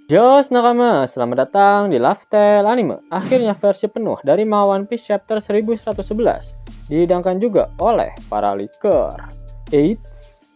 Jos nakama, selamat datang di Lifestyle Anime. Akhirnya versi penuh dari manga One Piece chapter 1111 dihidangkan juga oleh para leaker. Eits,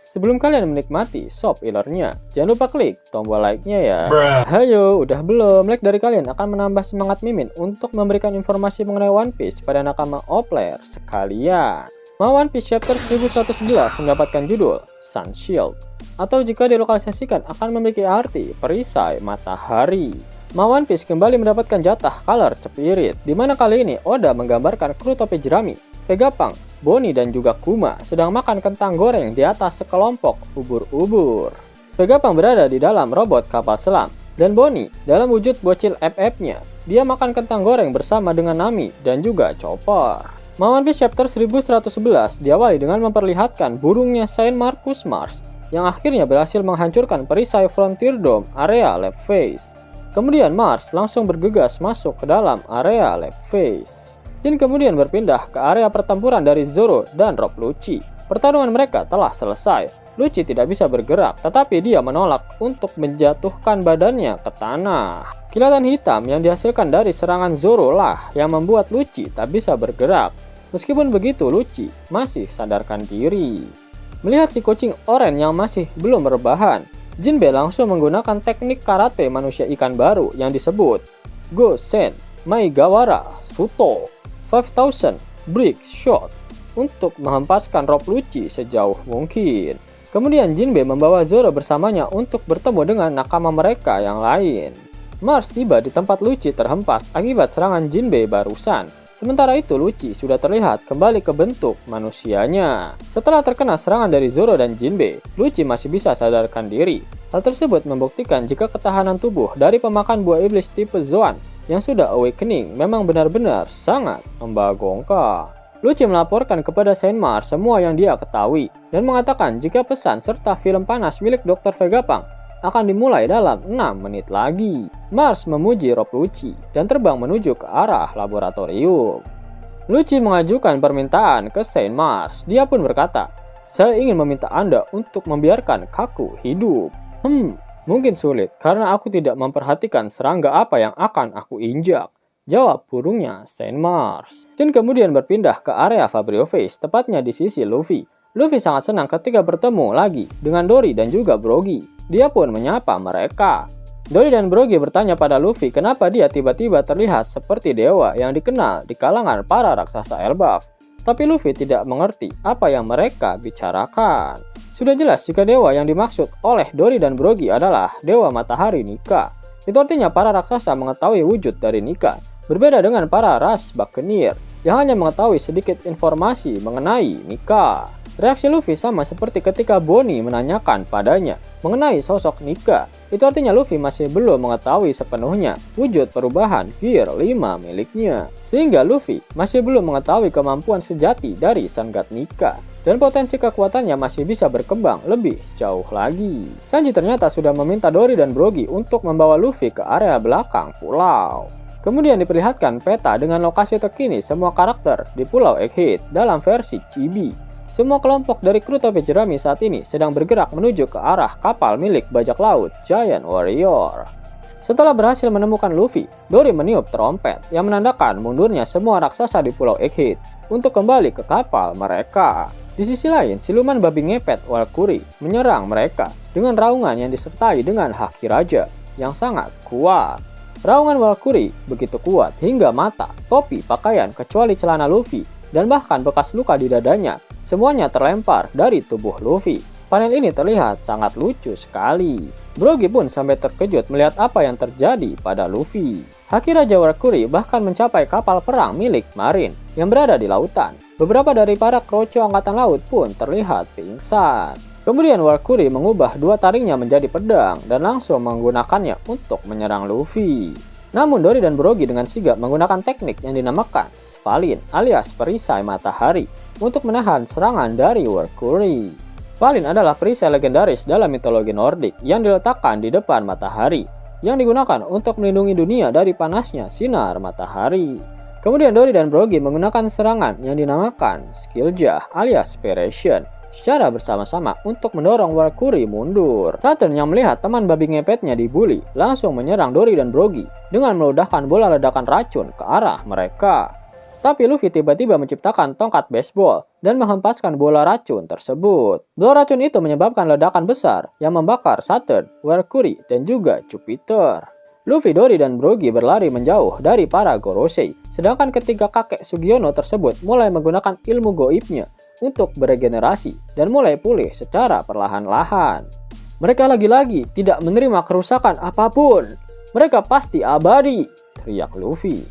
sebelum kalian menikmati shop ilernya, jangan lupa klik tombol like-nya ya. Hayo, udah belum? Like dari kalian akan menambah semangat Mimin untuk memberikan informasi mengenai One Piece pada nakama O-Player sekalian. Manga One Piece chapter 1111 mendapatkan judul Sun Shield, atau jika dilokalisasikan akan memiliki arti perisai matahari. Manga One Piece kembali mendapatkan jatah color cepirit, di mana kali ini Oda menggambarkan kru topi jerami, Vegapunk, Bonnie dan juga Kuma sedang makan kentang goreng di atas sekelompok ubur-ubur. Vegapunk berada di dalam robot kapal selam, dan Bonnie dalam wujud bocil FF-nya. Dia makan kentang goreng bersama dengan Nami dan juga Chopper. Manga One Piece chapter 1111 diawali dengan memperlihatkan burungnya Saint Marcus Mars yang akhirnya berhasil menghancurkan perisai Frontier Dome area Lab Phase. Kemudian Mars langsung bergegas masuk ke dalam area Lab Phase. Jin kemudian berpindah ke area pertempuran dari Zoro dan Rob Lucci. Pertarungan mereka telah selesai. Lucci tidak bisa bergerak, tetapi dia menolak untuk menjatuhkan badannya ke tanah. Kilatan hitam yang dihasilkan dari serangan Zoro lah yang membuat Lucci tak bisa bergerak. Meskipun begitu, Lucci masih sadarkan diri. Melihat si kucing oranye yang masih belum rebahan, Jinbe langsung menggunakan teknik karate manusia ikan baru yang disebut Gosen Maigawara Suto 5000 Brick Shot untuk menghempaskan Rob Lucci sejauh mungkin. Kemudian Jinbe membawa Zoro bersamanya untuk bertemu dengan nakama mereka yang lain. Mars tiba di tempat Lucci terhempas akibat serangan Jinbe barusan. Sementara itu Lucci sudah terlihat kembali ke bentuk manusianya. Setelah terkena serangan dari Zoro dan Jinbe, Lucci masih bisa sadarkan diri. Hal tersebut membuktikan jika ketahanan tubuh dari pemakan buah iblis tipe Zoan yang sudah awakening memang benar-benar sangat membagongkan. Lucci melaporkan kepada Saint Mars semua yang dia ketahui dan mengatakan jika pesan serta film panas milik Dr. Vegapunk akan dimulai dalam 6 menit lagi. Mars memuji Rob Lucci dan terbang menuju ke arah laboratorium. Lucci mengajukan permintaan ke Saint Mars. Dia pun berkata, "Saya ingin meminta Anda untuk membiarkan Kaku hidup." Mungkin sulit karena aku tidak memperhatikan serangga apa yang akan aku injak, jawab burungnya Saint Mars. Jin kemudian berpindah ke area Fabrio Face, tepatnya di sisi Luffy. Luffy sangat senang ketika bertemu lagi dengan Dory dan juga Brogy. Dia pun menyapa mereka. Dory dan Brogy bertanya pada Luffy kenapa dia tiba-tiba terlihat seperti dewa yang dikenal di kalangan para raksasa Elbaf. Tapi Luffy tidak mengerti apa yang mereka bicarakan. Sudah jelas jika dewa yang dimaksud oleh Dory dan Brogy adalah Dewa Matahari Nika. Itu artinya para raksasa mengetahui wujud dari Nika. Berbeda dengan para ras Buccaneer yang hanya mengetahui sedikit informasi mengenai Nika. Reaksi Luffy sama seperti ketika Bonnie menanyakan padanya mengenai sosok Nika. Itu artinya Luffy masih belum mengetahui sepenuhnya wujud perubahan Gear 5 miliknya. Sehingga Luffy masih belum mengetahui kemampuan sejati dari Sun God Nika. Dan potensi kekuatannya masih bisa berkembang lebih jauh lagi. Sanji ternyata sudah meminta Dory dan Brogy untuk membawa Luffy ke area belakang pulau. Kemudian diperlihatkan peta dengan lokasi terkini semua karakter di Pulau Egghead dalam versi Chibi. Semua kelompok dari kru topi jerami saat ini sedang bergerak menuju ke arah kapal milik bajak laut Giant Warrior. Setelah berhasil menemukan Luffy, Dory meniup trompet yang menandakan mundurnya semua raksasa di Pulau Egghead untuk kembali ke kapal mereka. Di sisi lain, siluman babi ngepet Walkuri menyerang mereka dengan raungan yang disertai dengan haki raja yang sangat kuat. Raungan Walkuri begitu kuat hingga mata, topi, pakaian, kecuali celana Luffy, dan bahkan bekas luka di dadanya, semuanya terlempar dari tubuh Luffy. Panel ini terlihat sangat lucu sekali. Brogy pun sampai terkejut melihat apa yang terjadi pada Luffy. Haki Raja Walkuri bahkan mencapai kapal perang milik Marine yang berada di lautan. Beberapa dari para kroco angkatan laut pun terlihat pingsan. Kemudian Walkuri mengubah dua taringnya menjadi pedang dan langsung menggunakannya untuk menyerang Luffy. Namun Dory dan Brogy dengan sigap menggunakan teknik yang dinamakan Svalin alias perisai matahari untuk menahan serangan dari Walkuri. Svalin adalah perisai legendaris dalam mitologi Nordik yang diletakkan di depan matahari, yang digunakan untuk melindungi dunia dari panasnya sinar matahari. Kemudian Dory dan Brogy menggunakan serangan yang dinamakan Skilljah alias Spiration secara bersama-sama untuk mendorong Valkyrie mundur. Saturn yang melihat teman babi ngepetnya dibully langsung menyerang Dory dan Brogy dengan meledakkan bola ledakan racun ke arah mereka. Tapi Luffy tiba-tiba menciptakan tongkat baseball dan menghempaskan bola racun tersebut. Bola racun itu menyebabkan ledakan besar yang membakar Saturn, Valkyrie, dan juga Jupiter. Luffy, Dory, dan Brogy berlari menjauh dari para Gorosei, sedangkan ketiga kakek Sugiono tersebut mulai menggunakan ilmu goibnya untuk beregenerasi dan mulai pulih secara perlahan-lahan. Mereka lagi-lagi tidak menerima kerusakan apapun. Mereka pasti abadi, teriak Luffy.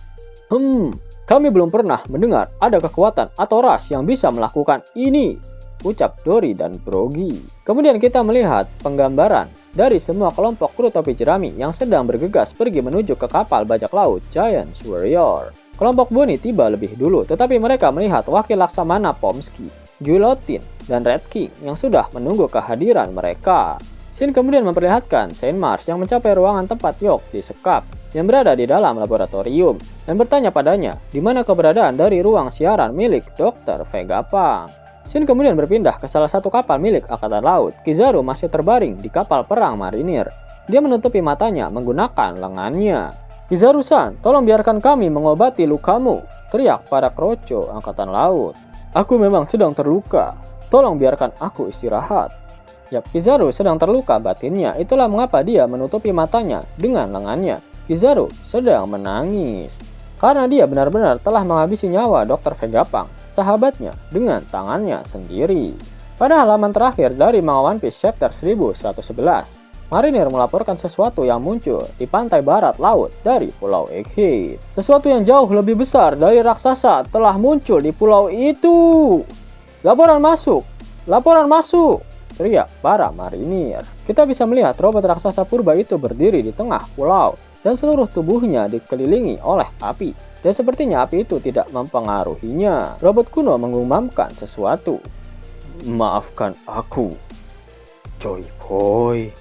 Kami belum pernah mendengar ada kekuatan atau ras yang bisa melakukan ini, ucap Dory dan Brogy. Kemudian kita melihat penggambaran dari semua kelompok kru topi jerami yang sedang bergegas pergi menuju ke kapal bajak laut Giant Warrior. Kelompok Bonnie tiba lebih dulu, tetapi mereka melihat wakil Laksamana Pomsky, Guillotine, dan Red King yang sudah menunggu kehadiran mereka. Shin kemudian memperlihatkan Saint Mars yang mencapai ruangan tempat Yok disekap yang berada di dalam laboratorium dan bertanya padanya di mana keberadaan dari ruang siaran milik Dr. Vegapunk. Shin kemudian berpindah ke salah satu kapal milik Angkatan Laut. Kizaru masih terbaring di kapal perang marinir. Dia menutupi matanya menggunakan lengannya. Kizaru-san, tolong biarkan kami mengobati lukamu, teriak para kroco Angkatan Laut. Aku memang sedang terluka, tolong biarkan aku istirahat. Yap, Kizaru sedang terluka batinnya, itulah mengapa dia menutupi matanya dengan lengannya. Kizaru sedang menangis karena dia benar-benar telah menghabisi nyawa Dr. Vegapunk, sahabatnya, dengan tangannya sendiri. Pada halaman terakhir dari manga One Piece chapter 1111, marinir melaporkan sesuatu yang muncul di pantai barat laut dari Pulau Egghead. Sesuatu yang jauh lebih besar dari raksasa telah muncul di pulau itu. Laporan masuk! Laporan masuk! Teriak para marinir. Kita bisa melihat robot raksasa purba itu berdiri di tengah pulau dan seluruh tubuhnya dikelilingi oleh api. Dan sepertinya api itu tidak mempengaruhinya. Robot kuno mengumandangkan sesuatu. Maafkan aku, Joy Boy.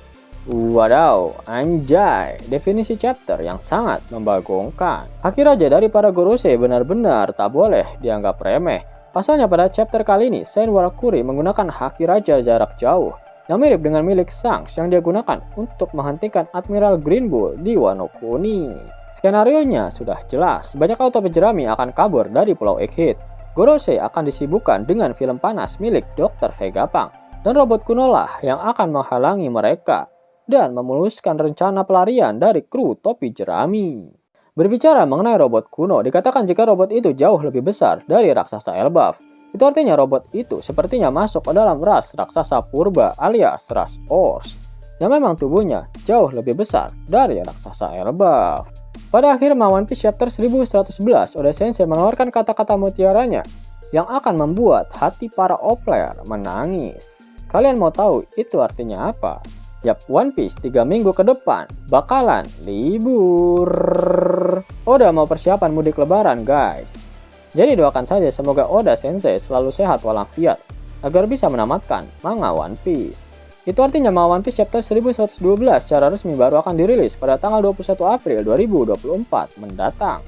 Wadaw, anjay, definisi chapter yang sangat membagongkan. Haki raja dari para Gorosei benar-benar tak boleh dianggap remeh. Pasalnya pada chapter kali ini, Saint Valkyrie menggunakan haki raja jarak jauh yang mirip dengan milik Shanks yang dia gunakan untuk menghentikan Admiral Green Bull di Wano Kuni. Skenarionya sudah jelas, banyak auto penjerami akan kabur dari Pulau Egghead. Gorosei akan disibukkan dengan film panas milik Dr. Vegapunk, dan robot kuno lah yang akan menghalangi mereka dan memuluskan rencana pelarian dari kru topi jerami. Berbicara mengenai robot kuno, dikatakan jika robot itu jauh lebih besar dari raksasa Elbaf. Itu artinya robot itu sepertinya masuk ke dalam ras raksasa purba alias ras Ors, yang memang tubuhnya jauh lebih besar dari raksasa Elbaf. Pada akhir One Piece chapter 1111, Oda Sensei mengeluarkan kata-kata mutiaranya yang akan membuat hati para player menangis. Kalian mau tahu itu artinya apa? Yap, One Piece 3 minggu ke depan bakalan libur. Oda mau persiapan mudik lebaran guys. Jadi doakan saja semoga Oda Sensei selalu sehat walafiat agar bisa menamatkan manga One Piece. Itu artinya manga One Piece chapter 1112 secara resmi baru akan dirilis pada tanggal 21 April 2024 mendatang.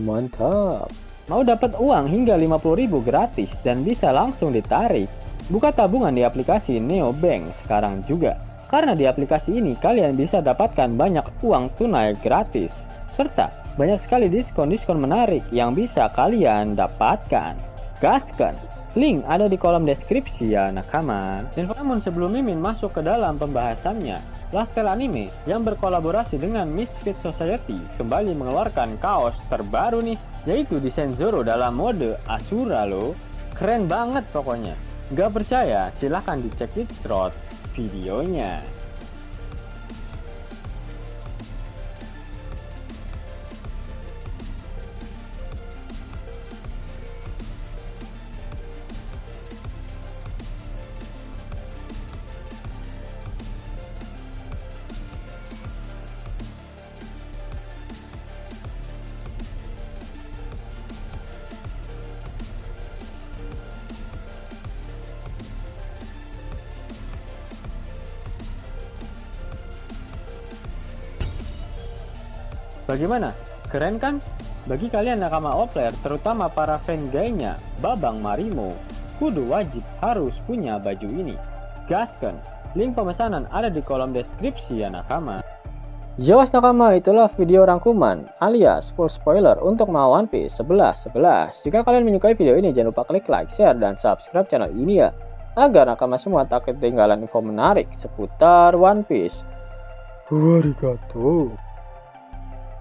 Mantap. Mau dapat uang hingga 50.000 gratis dan bisa langsung ditarik? Buka tabungan di aplikasi Neobank sekarang juga. Karena di aplikasi ini kalian bisa dapatkan banyak uang tunai gratis, serta banyak sekali diskon-diskon menarik yang bisa kalian dapatkan. Gaskan! Link ada di kolom deskripsi ya nakama. Dan namun sebelum Mimin masuk ke dalam pembahasannya, Lifestyle Anime yang berkolaborasi dengan Misfit Society kembali mengeluarkan kaos terbaru nih, yaitu desain Zoro dalam mode Asura loh. Keren banget pokoknya. Gak percaya? Silahkan dicek di short videonya. Bagaimana? Keren kan? Bagi kalian nakama O-Player, terutama para fan gaynya Babang Marimo, kudu wajib harus punya baju ini. Gasken, link pemesanan ada di kolom deskripsi ya nakama. Jelas nakama, itulah video rangkuman alias full spoiler untuk manga One Piece 11-11. Jika kalian menyukai video ini jangan lupa klik like, share, dan subscribe channel ini ya, agar nakama semua tak ketinggalan info menarik seputar One Piece. Arigatou.